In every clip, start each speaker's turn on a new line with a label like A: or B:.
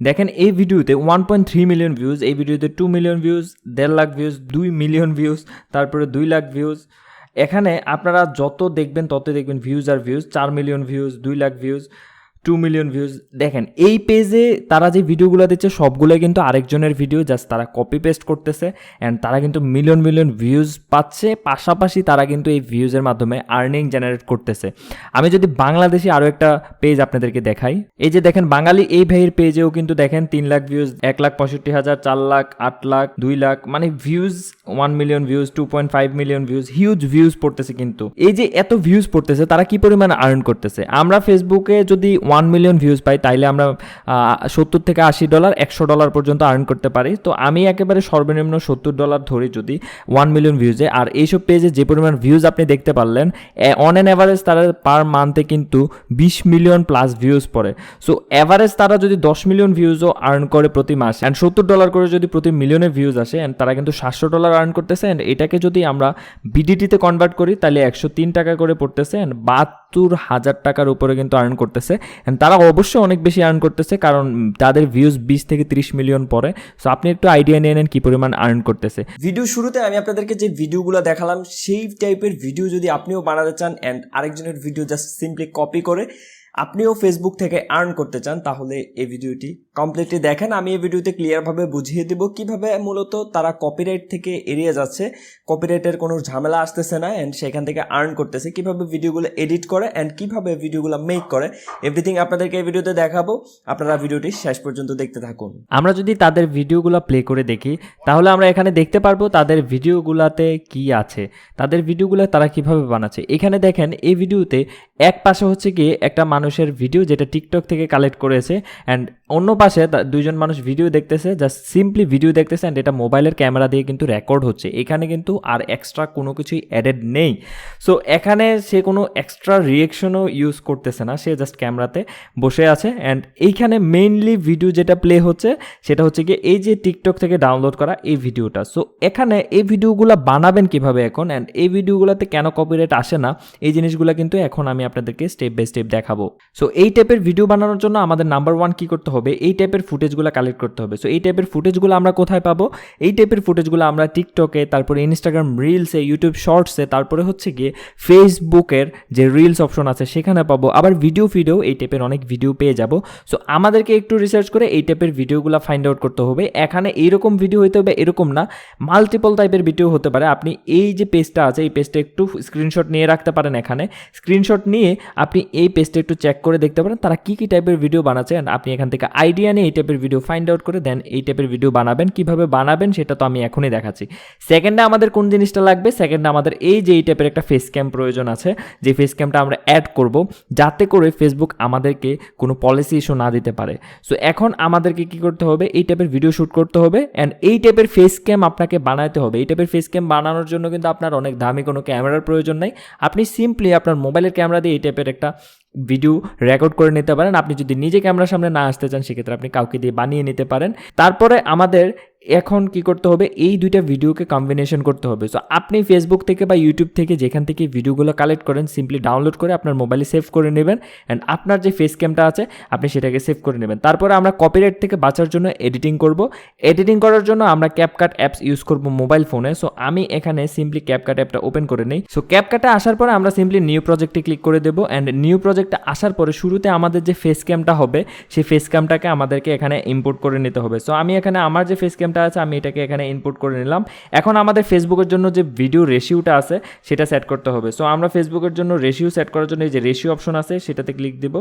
A: দেখেন এই ভিডিওতে 1.3 মিলিয়ন ভিউজ, এই ভিডিওতে 2 million views, 1.5 lakh views, 2 million views, তারপরে 2 লাখ ভিউজ। এখানে আপনারা যত দেখবেন তত দেখবেন ভিউজ আর views, 4 million views, 2 lakh views, 2 million views. দেখেন এই পেজে তারা যে ভিডিওগুলো দিচ্ছে সবগুলোই কিন্তু আরেকজনের ভিডিও, জাস্ট তারা কপি পেস্ট করতেছে অ্যান্ড তারা কিন্তু মিলিয়ন মিলিয়ন ভিউজ পাচ্ছে, পাশাপাশি তারা কিন্তু এই ভিউজের মাধ্যমে আর্নিং জেনারেট করতেছে। আমি যদি বাংলাদেশি আরও একটা পেজ আপনাদেরকে দেখাই, এই যে দেখেন বাঙালি এই ভাইয়ের পেজেও কিন্তু দেখেন 3 লাখ ভিউজ, 1,65,000, 4 লাখ, 8 লাখ, 2 লাখ, মানে views 1 million views, 2.5 million views, huge views পড়তেছে। কিন্তু এই যে এত ভিউজ পড়তেছে তারা কি পরিমাণ আর্ন করতেছে? আমরা ফেসবুকে যদি 1 মিলিয়ন ভিউজ পাই তাইলে আমরা $70 থেকে $80, $100 পর্যন্ত আর্ন করতে পারি। তো আমি একেবারে সর্বনিম্ন $70 ধরি যদি 1 মিলিয়ন ভিউজে। আর এইসব পেজে যে পরিমাণ ভিউজ আপনি দেখতে পারলেন, অন অ্যান অ্যাভারেজ তারা পার মান্থে কিন্তু 20 মিলিয়ন প্লাস ভিউজ পড়ে। সো অ্যাভারেজ তারা যদি 10 মিলিয়ন ভিউজও আর্ন করে প্রতি মাসে অ্যান্ড $70 করে যদি প্রতি মিলিয়নে ভিউজ আসে অ্যান্ড তারা কিন্তু $700 আর্ন করতেছে। অ্যান্ড এটাকে যদি আমরা বিডিটিতে কনভার্ট করি তাহলে 103 টাকা করে পড়তেছে অ্যান্ড 72,000 টাকার উপরে কিন্তু আর্ন করতেছে। তারা অবশ্যই অনেক বেশি আর্ন করতেছে কারণ তাদের ভিউজ 20 থেকে 30 মিলিয়ন পরে। সো আপনি একটু আইডিয়া নিয়ে নেন কি পরিমাণ আর্ন করতেছে।
B: ভিডিও শুরুতে আমি আপনাদেরকে যে ভিডিওগুলো দেখালাম সেই টাইপের ভিডিও যদি আপনিও বানাতে চান অ্যান্ড আরেকজনের ভিডিও জাস্ট সিম্পলি কপি করে আপনিও ফেসবুক থেকে আর্ন করতে চান, তাহলে এই ভিডিওটি কমপ্লিটলি দেখেন। আমি এই ভিডিওতে ক্লিয়ারভাবে বুঝিয়ে দেব কিভাবে মূলত তারা কপিরাইট থেকে এড়িয়ে যাচ্ছে, কপিরাইটের কোনো ঝামেলা আসতেছে না অ্যান্ড সেখান থেকে আর্ন করতেছে, কিভাবে ভিডিওগুলো এডিট করে অ্যান্ড কিভাবে ভিডিওগুলো মেক করে, এভরিথিং আপনাদেরকে এই ভিডিওতে দেখাবো। আপনারা ভিডিওটি শেষ পর্যন্ত দেখতে থাকুন।
A: আমরা যদি তাদের ভিডিওগুলো প্লে করে দেখি তাহলে আমরা এখানে দেখতে পারবো তাদের ভিডিওগুলোতে কি আছে, তাদের ভিডিওগুলো তারা কিভাবে বানাচ্ছে। এখানে দেখেন এই ভিডিওতে এক পাশে হচ্ছে কি একটা মানুষের ভিডিও যেটা টিকটক থেকে কালেক্ট করেছে অ্যান্ড অন্য পাশে দুইজন মানুষ ভিডিও দেখতেছে, জাস্ট সিম্পলি ভিডিও দেখতেছে অ্যান্ড এটা মোবাইলের ক্যামেরা দিয়ে কিন্তু রেকর্ড হচ্ছে। এখানে কিন্তু আর এক্সট্রা কোনো কিছুই অ্যাডেড নেই। সো এখানে সে কোনো এক্সট্রা রিয়েকশনও ইউজ করতেছে না, সে জাস্ট ক্যামেরাতে বসে আছে অ্যান্ড এইখানে মেইনলি ভিডিও যেটা প্লে হচ্ছে সেটা হচ্ছে কি এই যে টিকটক থেকে ডাউনলোড করা এই ভিডিওটা। সো এখানে এই ভিডিওগুলো বানাবেন কিভাবে এখন অ্যান্ড এই ভিডিওগুলোতে কেন কপিরাইট আসে না, এই জিনিসগুলো কিন্তু এখন আমি আপনাদেরকে স্টেপ বাই স্টেপ দেখাবো। সো এই টাইপের ভিডিও বানানোর জন্য আমাদের নাম্বার 1 কি করতে হবে, এই টাইপের ফুটেজগুলো কালেক্ট করতে হবে। সো এই টাইপের ফুটেজগুলো আমরা কোথায় পাবো? এই টাইপের ফুটেজগুলো আমরা টিকটকে, তারপরে ইনস্টাগ্রাম রিলসে, ইউটিউব শর্টসে, তারপরে হচ্ছে গিয়ে ফেসবুকের যে রিলস অপশন আছে সেখানে পাবো। আবার ভিডিও ফিডেও এই টাইপের অনেক ভিডিও পেয়ে যাব। সো আমাদেরকে একটু রিসার্চ করে এই টাইপের ভিডিওগুলো ফাইন্ড আউট করতে হবে। এখানে এইরকম ভিডিও হইতে হবে এরকম না, মাল্টিপল টাইপের ভিডিও হতে পারে। আপনি এই যে পেজটা আছে এই পেজটা একটু স্ক্রিনশট নিয়ে রাখতে পারেন। এখানে স্ক্রিনশট নিয়ে আপনি এই পেজটা একটু চেক করে দেখতে পারেন তারা কী কী টাইপের ভিডিও বানাচ্ছে অ্যান্ড আপনি এখান থেকে আইডিয়া নিয়ে এই টাইপের ভিডিও ফাইন্ড আউট করে দেন এই টাইপের ভিডিও বানাবেন। কিভাবে বানাবেন সেটা তো আমি এখনই দেখাচ্ছি। সেকেন্ডে আমাদের কোন জিনিসটা লাগবে? সেকেন্ডে আমাদের এই যে এই টাইপের একটা ফেস ক্যাম প্রয়োজন আছে, যে ফেস ক্যামটা আমরা অ্যাড করব যাতে করে ফেসবুক আমাদেরকে কোনো পলিসি ইস্যু না দিতে পারে। সো এখন আমাদেরকে কি করতে হবে? এই টাইপের ভিডিও শ্যুট করতে হবে অ্যান্ড এই টাইপের ফেস ক্যাম আপনাকে বানাতে হবে। এই টাইপের ফেস ক্যাম বানানোর জন্য কিন্তু আপনার অনেক দামি কোনো ক্যামেরার প্রয়োজন নাই। আপনি সিম্পলি আপনার মোবাইলের ক্যামেরা দিয়ে এই টাইপের একটা ভিডিও রেকর্ড করে নিতে পারেন। আপনি যদি নিজে ক্যামেরার সামনে না আসতে চান সেক্ষেত্রে আপনি কাউকে দিয়ে বানিয়ে নিতে পারেন। তারপরে আমাদের এখন কি করতে হবে? এই দুইটা ভিডিওকে কম্বিনেশন করতে হবে। সো আপনি ফেসবুক থেকে বা ইউটিউব থেকে যেখান থেকে ভিডিওগুলো কালেক্ট করেন সিম্পলি ডাউনলোড করে আপনার মোবাইলে সেভ করে নেবেন অ্যান্ড আপনার যে ফেস ক্যামটা আছে আপনি সেটাকে সেভ করে নেবেন। তারপরে আমরা কপিরাইট থেকে বাঁচার জন্য এডিটিং করব। এডিটিং করার জন্য আমরা ক্যাপকাট অ্যাপস ইউজ করব মোবাইল ফোনে। সো আমি এখানে সিম্পলি ক্যাপকাট অ্যাপটা ওপেন করে নিই। সো ক্যাপকাটে আসার পরে আমরা সিম্পলি নিউ প্রজেক্টে ক্লিক করে দেবো অ্যান্ড নিউ প্রজেক্টে আসার পরে শুরুতে আমাদের যে ফেস ক্যামটা হবে সেই ফেস ক্যামটাকে আমাদেরকে এখানে ইম্পোর্ট করে নিতে হবে। সো আমি এখানে আমার যে ফেস ক্যামটা আছে আমি এটাকে এখানে ইনপুট করে নিলাম। এখন আমাদের ফেসবুকের জন্য যে ভিডিও রেশিওটা আছে সেটা সেট করতে হবে। সো আমরা ফেসবুকের জন্য রেশিও সেট করার জন্য এই যে রেশিও অপশন আছে সেটাতে ক্লিক দিব।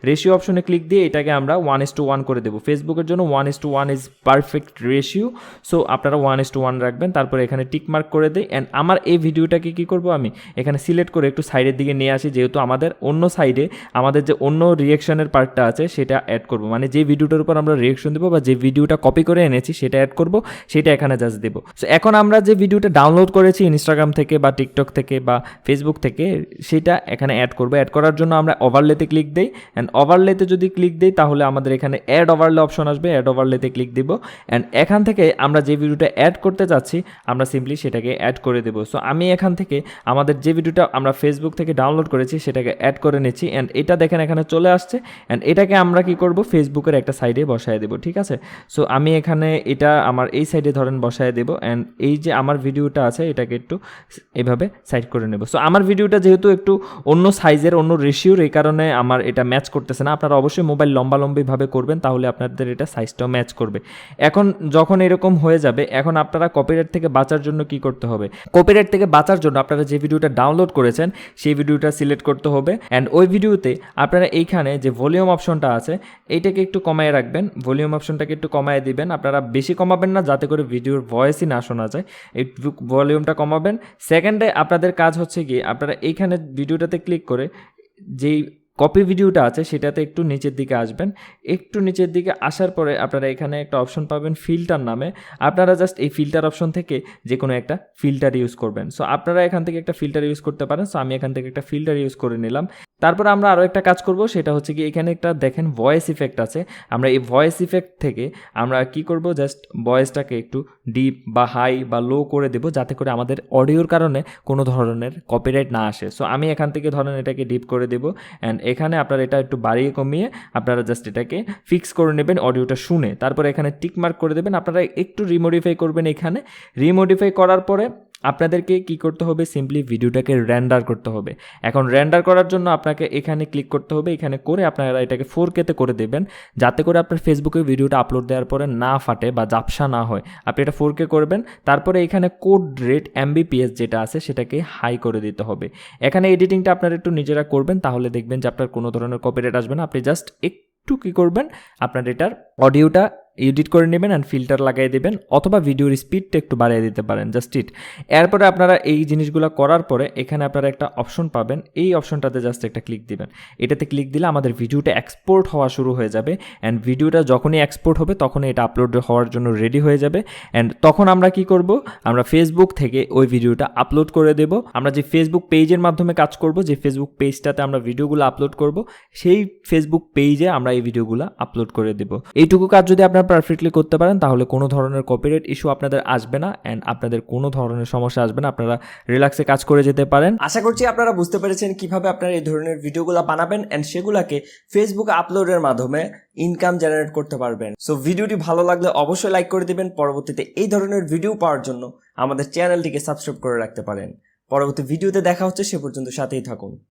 A: রেশিও অপশনে ক্লিক দিয়ে এটাকে আমরা 1:1 করে দেবো। ফেসবুকের জন্য 1:1 ইজ পারফেক্ট রেশিও। সো আপনারা 1:1 রাখবেন। তারপরে এখানে টিক মার্ক করে দিই অ্যান্ড আমার এই ভিডিওটাকে কি করব, আমি এখানে সিলেক্ট করে একটু সাইডের দিকে নিয়ে আসি, যেহেতু আমাদের অন্য সাইডে আমাদের যে অন্য রিয়েকশনের পার্টটা আছে সেটা অ্যাড করব। মানে যে ভিডিওটার উপর আমরা রিয়েকশন দেবো বা যে ভিডিওটা কপি করে এনেছি সেটা অ্যাড করব করব সেটা এখানে জাস্ট দেব। সো এখন আমরা যে ভিডিওটা ডাউনলোড করেছি ইনস্টাগ্রাম থেকে বা টিকটক থেকে বা ফেসবুক থেকে, সেটা এখানে অ্যাড করব। অ্যাড করার জন্য আমরা ওভারলেতে ক্লিক দেই, অ্যান্ড ওভারলেতে যদি ক্লিক দিই তাহলে আমাদের এখানে অ্যাড ওভারলে অপশন আসবে, অ্যাড ওভারলেতে ক্লিক দিব, অ্যান্ড এখান থেকে আমরা যে ভিডিওটা অ্যাড করতে যাচ্ছি আমরা সিম্পলি সেটাকে অ্যাড করে দেব। সো আমি এখান থেকে আমাদের যে ভিডিওটা আমরা ফেসবুক থেকে ডাউনলোড করেছি সেটাকে অ্যাড করে নিচ্ছি, অ্যান্ড এটা দেখেন এখানে চলে আসছে, অ্যান্ড এটাকে আমরা কি করব ফেসবুকের একটা সাইডে বসায় দেব, ঠিক আছে। সো আমি এখানে এটা আমার এই সাইডে ধরেন বসায় দেব, অ্যান্ড এই যে আমার ভিডিওটা আছে এটাকে একটু এভাবে সাইড করে নেব। সো আমার ভিডিওটা যেহেতু একটু অন্য সাইজের, অন্য রেশিওর, এই কারণে আমার এটা ম্যাচ করতেছে না। আপনারা অবশ্যই মোবাইল লম্বালম্বিভাবে করবেন, তাহলে আপনাদের এটা সাইজটাও ম্যাচ করবে। এখন যখন এরকম হয়ে যাবে, এখন আপনারা কপিরাইট থেকে বাঁচার জন্য কি করতে হবে, কপিরাইট থেকে বাঁচার জন্য আপনারা যে ভিডিওটা ডাউনলোড করেছেন সেই ভিডিওটা সিলেক্ট করতে হবে, অ্যান্ড ওই ভিডিওতে আপনারা এইখানে যে ভলিউম অপশনটা আছে এইটাকে একটু কমায় রাখবেন, ভলিউম অপশনটাকে একটু কমায় দিবেন। আপনারা বেশি কমাবেন না যাতে করে ভিডিওর ভয়েসই না শোনা যায়, একটু ভলিউমটা কমাবেন। সেকেন্ডে আপনাদের কাজ হচ্ছে কি, আপনারা এইখানে ভিডিওটাতে ক্লিক করে যেই কপি ভিডিওটা আছে সেটাতে একটু নিচের দিকে আসবেন। একটু নিচের দিকে আসার পরে আপনারা এখানে একটা অপশন পাবেন ফিল্টার নামে, আপনারা জাস্ট এই ফিল্টার অপশন থেকে যে কোনো একটা ফিল্টার ইউজ করবেন। সো আপনারা এখান থেকে একটা ফিল্টার ইউজ করতে পারেন। সো আমি এখান থেকে একটা ফিল্টার ইউজ করে নিলাম। তারপর আমরা আরও একটা কাজ করব, সেটা হচ্ছে কি এখানে একটা দেখেন ভয়েস ইফেক্ট আছে, আমরা এই ভয়েস ইফেক্ট থেকে আমরা কি করব, জাস্ট ভয়েসটাকে একটু ডিপ বা হাই বা লো করে দেব যাতে করে আমাদের অডিওর কারণে কোনো ধরনের কপিরাইট না আসে। সো আমি এখান থেকে ধরেন এটাকে ডিপ করে দেব, অ্যান্ড এখানে আপনারা এটা একটু বাড়িয়ে কমিয়ে আপনারা জাস্ট এটাকে ফিক্স করে নেবেন অডিওটা শুনে। তারপরে এখানে টিক মার্ক করে দেবেন, আপনারা একটু রিমোডিফাই করবেন। এখানে রিমোডিফাই করার পরে আপনাদেরকে কি করতে হবে, সিম্পলি ভিডিওটাকে রেন্ডার করতে হবে। এখন রেন্ডার করার জন্য আপনাকে এখানে ক্লিক করতে হবে, এখানে করে আপনারা এটাকে 4K-তে করে দেবেন যাতে করে আপনার ফেসবুকে ভিডিওটা আপলোড দেওয়ার পরে না ফাটে বা ঝাপসা না হয়। আপনি এটা 4K করবেন, তারপরে এখানে কোড রেট MBPS যেটা আছে সেটাকে হাই করে দিতে হবে। এখানে এডিটিংটা আপনারা একটু নিজেরা করবেন, তাহলে দেখবেন যে আপনার কোনো ধরনের কপিরাইট আসবে না। আপনি জাস্ট একটু কী করবেন, আপনার এটার অডিওটা এডিট করে নেবেন অ্যান্ড ফিল্টার লাগিয়ে দেবেন, অথবা ভিডিওর স্পিডটা একটু বাড়িয়ে দিতে পারেন, জাস্ট ইট। এরপরে আপনারা এই জিনিসগুলো করার পরে এখানে আপনারা একটা অপশন পাবেন, এই অপশনটাতে জাস্ট একটা ক্লিক দিবেন। এটাতে ক্লিক দিলে আমাদের ভিডিওটা এক্সপোর্ট হওয়া শুরু হয়ে যাবে, অ্যান্ড ভিডিওটা যখনই এক্সপোর্ট হবে তখনই এটা আপলোড হওয়ার জন্য রেডি হয়ে যাবে। অ্যান্ড তখন আমরা কি করব, আমরা ফেসবুক থেকে ওই ভিডিওটা আপলোড করে দেব। আমরা যে ফেসবুক পেজের মাধ্যমে কাজ করব, যে ফেসবুক পেজটাতে আমরা ভিডিওগুলো আপলোড করব, সেই ফেসবুক পেজে আমরা এই ভিডিওগুলো আপলোড করে দেব। এইটুকু কাজ যদি আপনারা পারফেক্টলি করতে পারেন তাহলে কোনো ধরনের কপিরাইট ইস্যু আপনাদের আসবে না, অ্যান্ড আপনাদের কোনো ধরনের সমস্যা আসবে না, আপনারা রিল্যাক্সে কাজ করে যেতে পারেন।
B: আশা করছি আপনারা বুঝতে পেরেছেন কিভাবে আপনারা এই ধরনের ভিডিওগুলো বানাবেন অ্যান্ড সেগুলোকে ফেসবুকে আপলোডের মাধ্যমে ইনকাম জেনারেট করতে পারবেন। সো ভিডিওটি ভালো লাগলে অবশ্যই লাইক করে দিবেন। পরবর্তীতে এই ধরনের ভিডিও পাওয়ার জন্য আমাদের চ্যানেলটিকে সাবস্ক্রাইব করে রাখতে পারেন। পরবর্তী ভিডিওতে দেখা হচ্ছে, সে পর্যন্ত সাথেই থাকুন।